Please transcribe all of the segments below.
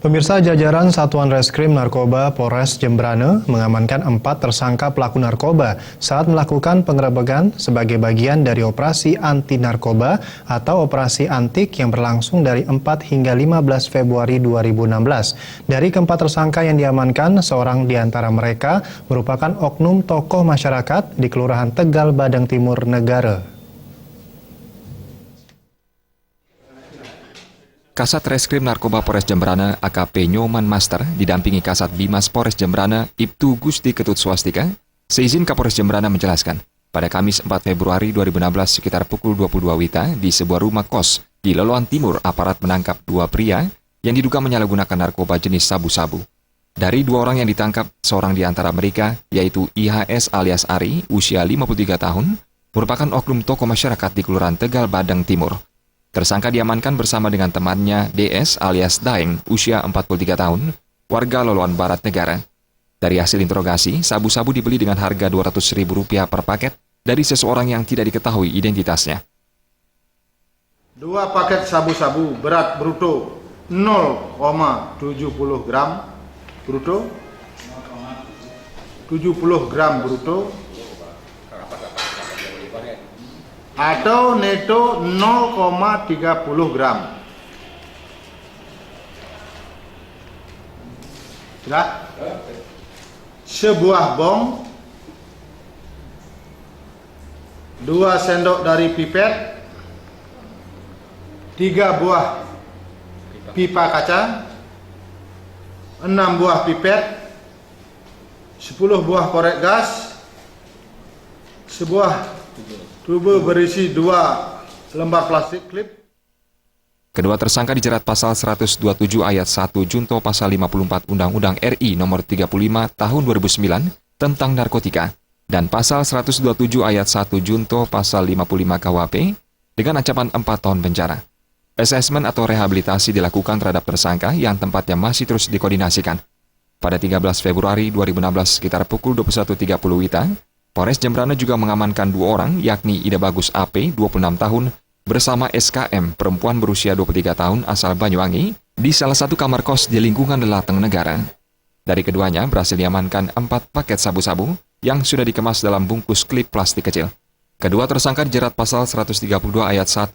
Pemirsa, jajaran Satuan Reskrim Narkoba Polres Jembrane mengamankan 4 tersangka pelaku narkoba saat melakukan penggerebekan sebagai bagian dari operasi anti narkoba atau operasi antik yang berlangsung dari 4 hingga 15 Februari 2016. Dari keempat tersangka yang diamankan, seorang di antara mereka merupakan oknum tokoh masyarakat di Kelurahan Tegal, Badang Timur, Negara. Kasat Reskrim Narkoba Polres Jembrane AKP Nyoman Master didampingi Kasat Bimas Polres Jembrane Ibtu Gusti Ketut Swastika, seizin Kapolres Jembrane menjelaskan, pada Kamis 4 Februari 2016 sekitar pukul 22 WITA di sebuah rumah kos di Loloan Timur, aparat menangkap 2 pria yang diduga menyalahgunakan narkoba jenis sabu-sabu. Dari 2 orang yang ditangkap, seorang di antara mereka, yaitu IHS alias Ari, usia 53 tahun, merupakan oknum tokoh masyarakat di Kelurahan Tegal, Badang Timur. Tersangka diamankan bersama dengan temannya DS alias Daeng, usia 43 tahun, warga Loloan Barat Negara. Dari hasil interogasi, sabu-sabu dibeli dengan harga Rp200.000 per paket dari seseorang yang tidak diketahui identitasnya. 2 paket sabu-sabu berat bruto 0,70 gram bruto, 70 gram bruto, atau neto 0,30 gram. Sudah? Sebuah bong, 2 sendok dari pipet, 3 buah pipa kaca, 6 buah pipet, 10 buah korek gas, sebuah tubuh berisi 2 lembar plastik klip. Kedua tersangka dijerat pasal 127 ayat 1 junto pasal 54 Undang-Undang RI nomor 35 tahun 2009 tentang narkotika dan pasal 127 ayat 1 junto pasal 55 KUHP dengan ancaman 4 tahun penjara. Asesmen atau rehabilitasi dilakukan terhadap tersangka yang tempatnya masih terus dikoordinasikan. Pada 13 Februari 2016 sekitar pukul 21.30 WITA, Polres Jembrane juga mengamankan 2 orang, yakni Ida Bagus AP, 26 tahun, bersama SKM, perempuan berusia 23 tahun asal Banyuwangi, di salah satu kamar kos di lingkungan Lateng Negara. Dari keduanya berhasil diamankan 4 paket sabu-sabu yang sudah dikemas dalam bungkus klip plastik kecil. Kedua tersangka dijerat pasal 132 ayat 1,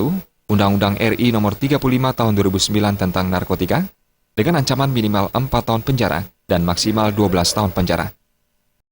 Undang-Undang RI nomor 35 tahun 2009 tentang narkotika, dengan ancaman minimal 4 tahun penjara dan maksimal 12 tahun penjara.